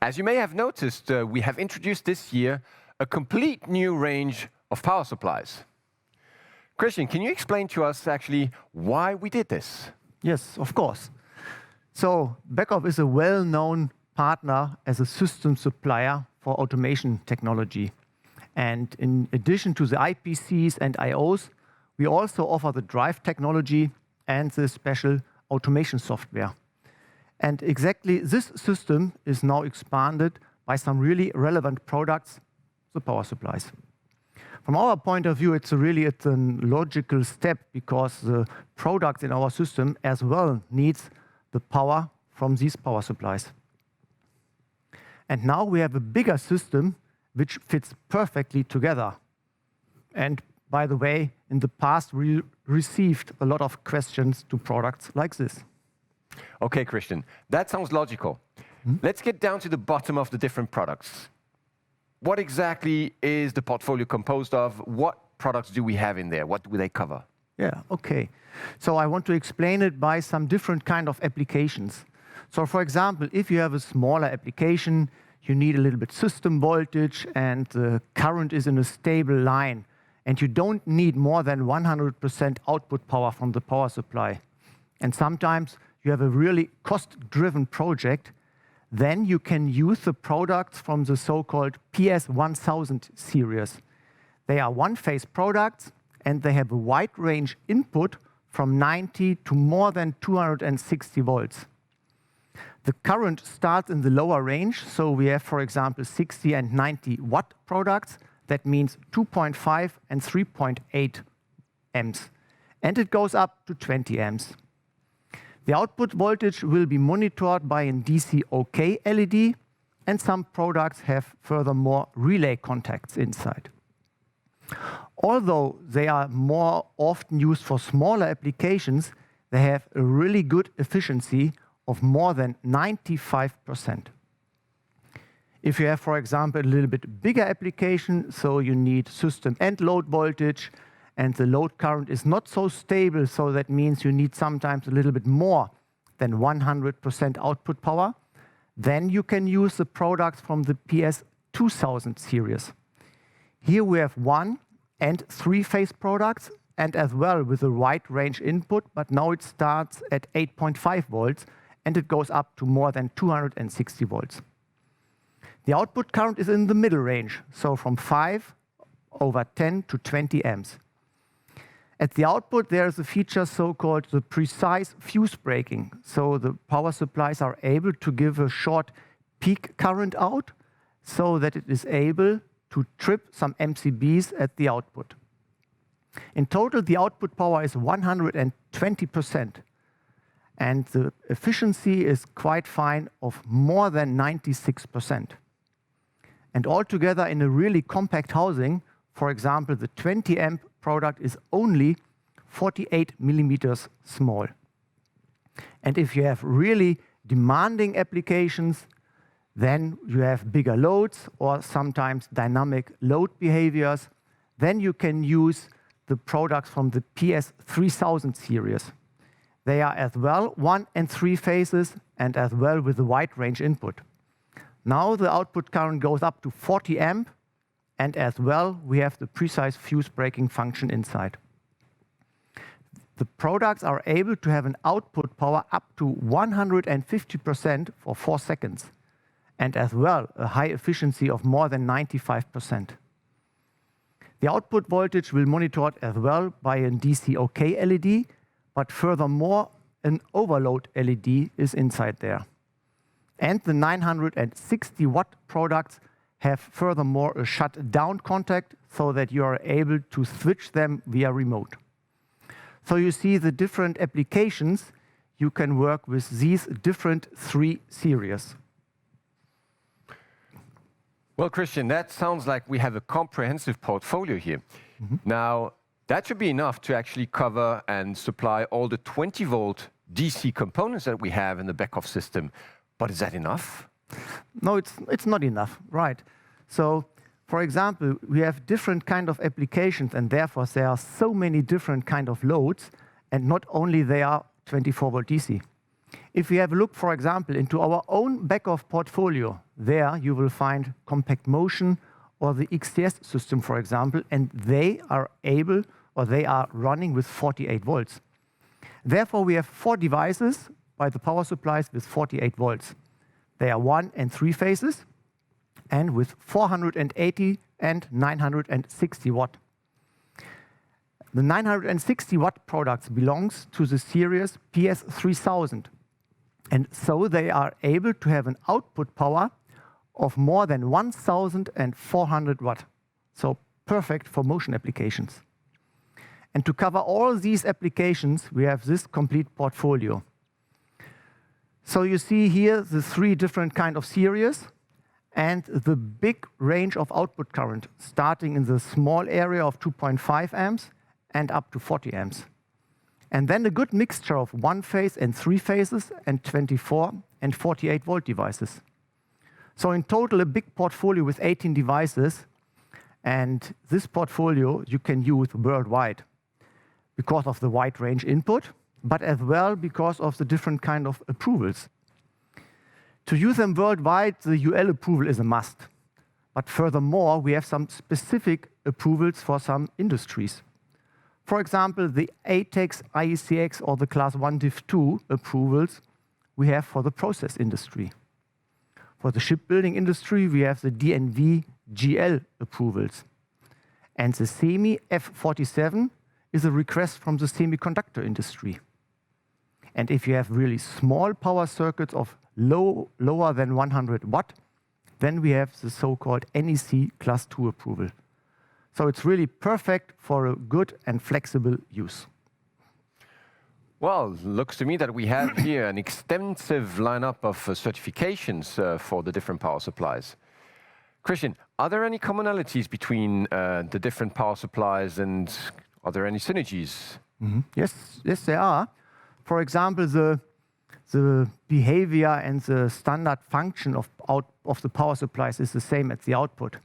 As you may have noticed, we have introduced this year a complete new range of power supplies. Christian, can you explain to us actually why we did this? Yes, of course. So Beckhoff is a well-known partner as a system supplier for automation technology. And in addition to the IPCs and IOs, we also offer the drive technology and the special automation software. And exactly this system is now expanded by some really relevant products, the power supplies. From our point of view, it's a logical step because the products in our system as well needs the power from these power supplies. And now we have a bigger system which fits perfectly together. And by the way, in the past we received a lot of questions to products like this. Okay, Christian, that sounds logical. Let's get down to the bottom of the different products. What exactly is the portfolio composed of? What products do we have in there? What do they cover? Yeah, okay. So I want to explain it by some different kind of applications. So for example, if you have a smaller application, you need a little bit system voltage and the current is in a stable line and you don't need more than 100% output power from the power supply. And sometimes you have a really cost-driven project, then you can use the products from the so-called PS1000 series. They are one-phase products and they have a wide range input from 90 to more than 260 volts. The current starts in the lower range, so we have, for example, 60 and 90 watt products. That means 2.5 and 3.8 amps. And it goes up to 20 amps. The output voltage will be monitored by a DC OK LED, and some products have furthermore relay contacts inside. Although they are more often used for smaller applications, they have a really good efficiency of more than 95%. If you have, for example, a little bit bigger application, so you need system and load voltage, and the load current is not so stable, so that means you need sometimes a little bit more than 100% output power, then you can use the products from the PS2000 series. Here we have 1 and 3-phase products, and as well with a wide range input, but now it starts at 8.5 volts, and it goes up to more than 260 volts. The output current is in the middle range, so from 5/10 to 20 amps. At the output, there is a feature so-called the precise fuse breaking. So the power supplies are able to give a short peak current out so that it is able to trip some MCBs at the output. In total, the output power is 120%. And the efficiency is quite fine of more than 96%. And altogether in a really compact housing, for example, the 20 amp product is only 48 millimeters small. And if you have really demanding applications, then you have bigger loads or sometimes dynamic load behaviors, then you can use the products from the PS3000 series. They are as well 1 and 3 phases and as well with a wide range input. Now the output current goes up to 40 amp, and as well we have the precise fuse breaking function inside. The products are able to have an output power up to 150% for 4 seconds, and as well a high efficiency of more than 95%. The output voltage will monitor as well by a DC OK LED, but furthermore an overload LED is inside there. And the 960 watt products have furthermore a shut-down contact so that you are able to switch them via remote. So you see the different applications you can work with these different 3 series. Well, Christian, that sounds like we have a comprehensive portfolio here. Now, that should be enough to actually cover and supply all the 20-volt DC components that we have in the Beckhoff system. But is that enough? No, it's not enough, right? So, for example, we have different kind of applications, and therefore there are so many different kind of loads, and not only they are 24-volt DC. If we have a look, for example, into our own Beckhoff portfolio, there you will find compact motion or the XTS system, for example, and they are able, or they are running with 48 volts. Therefore, we have 4 devices by the power supplies with 48 volts. They are 1 and 3 phases, and with 480 and 960 watt. The 960 watt products belongs to the series PS3000, and so they are able to have an output power of more than 1400 watt. So perfect for motion applications. And to cover all these applications, we have this complete portfolio. So you see here the 3 different kind of series and the big range of output current, starting in the small area of 2.5 amps and up to 40 amps. And then a good mixture of 1 phase and 3 phases and 24 and 48 volt devices. So in total, a big portfolio with 18 devices, and this portfolio you can use worldwide because of the wide range input, but as well because of the different kind of approvals. To use them worldwide, the UL approval is a must. But furthermore, we have some specific approvals for some industries. For example, the ATEX, IECX, or the Class 1 Div 2 approvals we have for the process industry. For the shipbuilding industry, we have the DNV GL approvals. And the SEMI F47 is a request from the semiconductor industry. And if you have really small power circuits of lower than 100 watt, then we have the so-called NEC Class 2 approval. So it's really perfect for a good and flexible use. Well, looks to me that we have here an extensive lineup of certifications for the different power supplies. Christian, are there any commonalities between the different power supplies, and are there any synergies? Yes, there are. For example, the behavior and the standard function of the power supplies is the same at the output.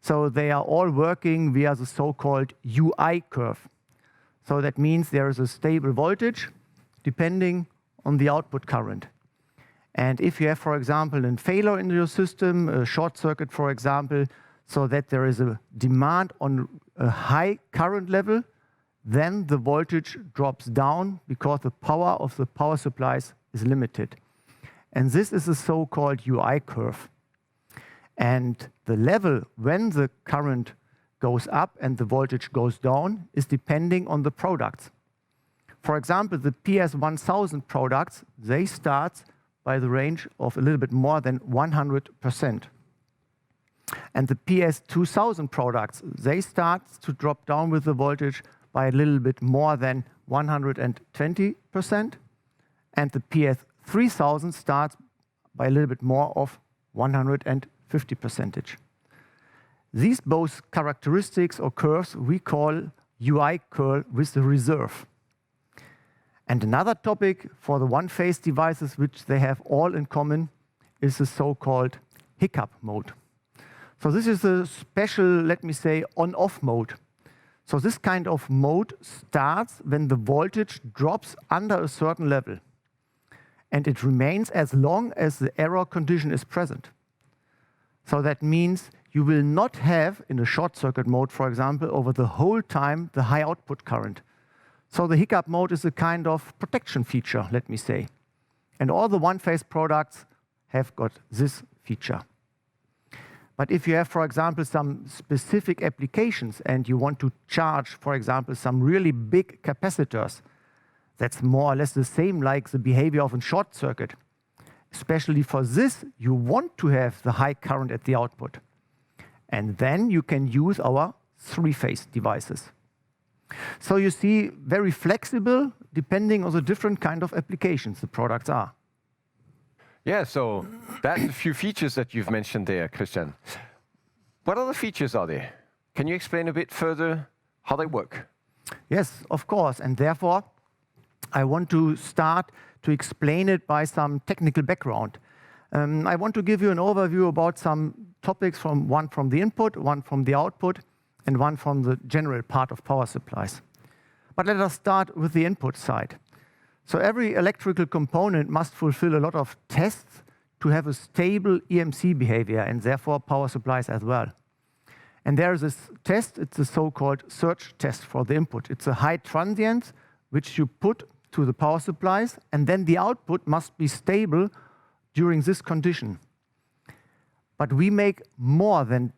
So they are all working via the so-called UI curve. So that means there is a stable voltage depending on the output current. And if you have, for example, a failure in your system, a short circuit, for example, so that there is a demand on a high current level, then the voltage drops down because the power of the power supplies is limited. And this is a so-called UI curve. And the level when the current goes up and the voltage goes down is depending on the products. For example, the PS1000 products, they start by the range of a little bit more than 100%. And the PS2000 products, they start to drop down with the voltage by a little bit more than 120%. And the PS3000 starts by a little bit more of 150%. These both characteristics or curves we call UI curve with the reserve. And another topic for the one-phase devices, which they have all in common, is the so-called hiccup mode. So this is a special, let me say, on-off mode. So this kind of mode starts when the voltage drops under a certain level. And it remains as long as the error condition is present. So that means you will not have, in a short circuit mode, for example, over the whole time, the high output current. So the hiccup mode is a kind of protection feature, let me say. And all the one-phase products have got this feature. But if you have, for example, some specific applications and you want to charge, for example, some really big capacitors, that's more or less the same like the behavior of a short circuit. Especially for this, you want to have the high current at the output. And then you can use our three-phase devices. So you see, very flexible, depending on the different kind of applications the products are. Yeah, so that's a few features that you've mentioned there, Christian. What other features are there? Can you explain a bit further how they work? Yes, of course. And therefore, I want to start to explain it by some technical background. I want to give you an overview about some topics, one from the input, one from the output, and one from the general part of power supplies. But let us start with the input side. So every electrical component must fulfill a lot of tests to have a stable EMC behavior and therefore power supplies as well. And there is this test, it's a so-called surge test for the input. It's a high transient which you put to the power supplies, and then the output must be stable during this condition. But we make more than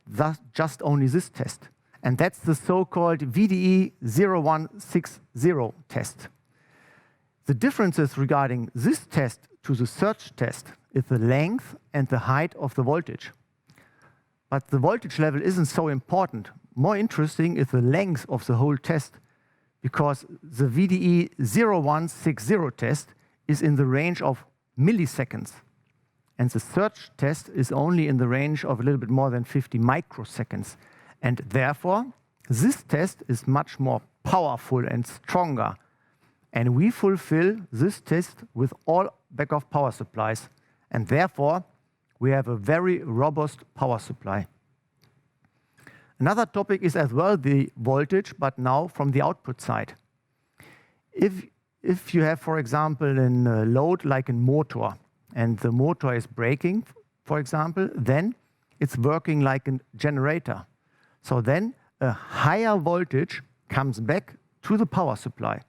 just only this test. And that's the so-called VDE 0160 test. The differences regarding this test to the surge test is the length and the height of the voltage. But the voltage level isn't so important. More interesting is the length of the whole test, because the VDE 0160 test is in the range of milliseconds. And the surge test is only in the range of a little bit more than 50 microseconds. And therefore, this test is much more powerful and stronger. And we fulfill this test with all Beckhoff power supplies. And therefore, we have a very robust power supply. Another topic is as well the voltage, but now from the output side. If you have, for example, a load like a motor, and the motor is braking, for example, then it's working like a generator. So then a higher voltage comes back to the power supply.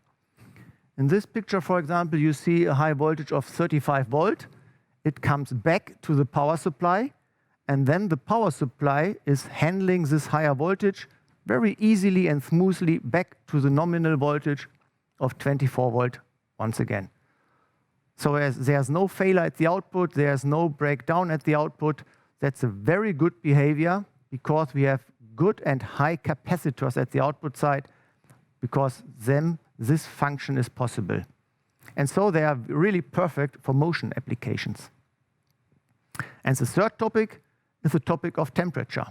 In this picture, for example, you see a high voltage of 35 volt. It comes back to the power supply, and then the power supply is handling this higher voltage very easily and smoothly back to the nominal voltage of 24 volt once again. So there's no failure at the output, there's no breakdown at the output. That's a very good behavior because we have good and high capacitors at the output side, because then this function is possible. And so they are really perfect for motion applications. And the third topic is the topic of temperature.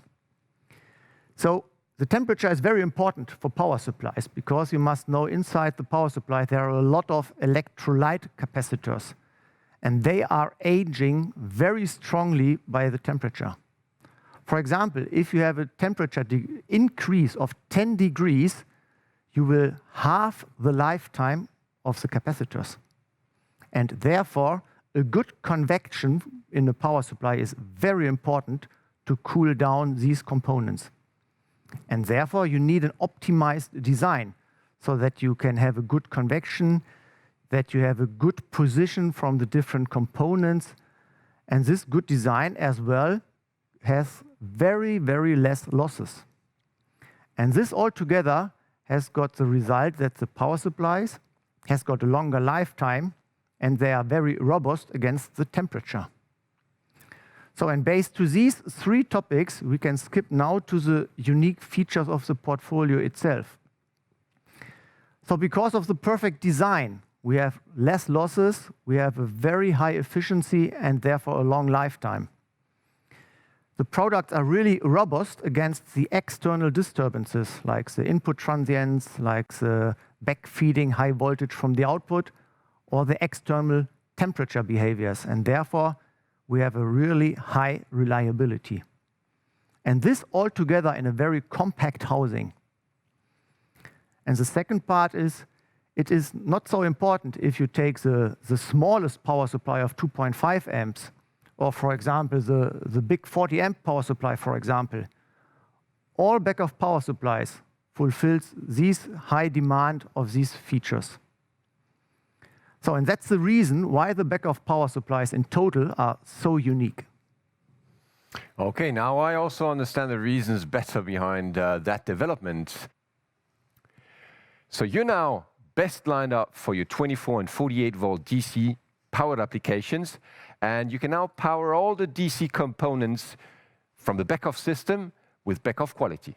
So the temperature is very important for power supplies, because you must know inside the power supply there are a lot of electrolyte capacitors, and they are aging very strongly by the temperature. For example, if you have a temperature increase of 10 degrees, you will halve the lifetime of the capacitors. And therefore, a good convection in the power supply is very important to cool down these components. And therefore, you need an optimized design so that you can have a good convection, that you have a good position from the different components. And this good design as well has very, very less losses. And this altogether has got the result that the power supplies has got a longer lifetime, and they are very robust against the temperature. So, and based to these three topics, we can skip now to the unique features of the portfolio itself. So because of the perfect design, we have less losses, we have a very high efficiency, and therefore a long lifetime. The products are really robust against the external disturbances, like the input transients, like the backfeeding high voltage from the output, or the external temperature behaviors, and therefore we have a really high reliability. And this all together in a very compact housing. And the second part is, it is not so important if you take the smallest power supply of 2.5 amps, or for example, the big 40 amp power supply, for example. All Beckhoff power supplies fulfills these high demand of these features. So, and that's the reason why the Beckhoff power supplies in total are so unique. Okay, now I also understand the reasons better behind that development. So you're now best lined up for your 24 and 48 volt DC powered applications, and you can now power all the DC components from the Beckhoff system with Beckhoff quality.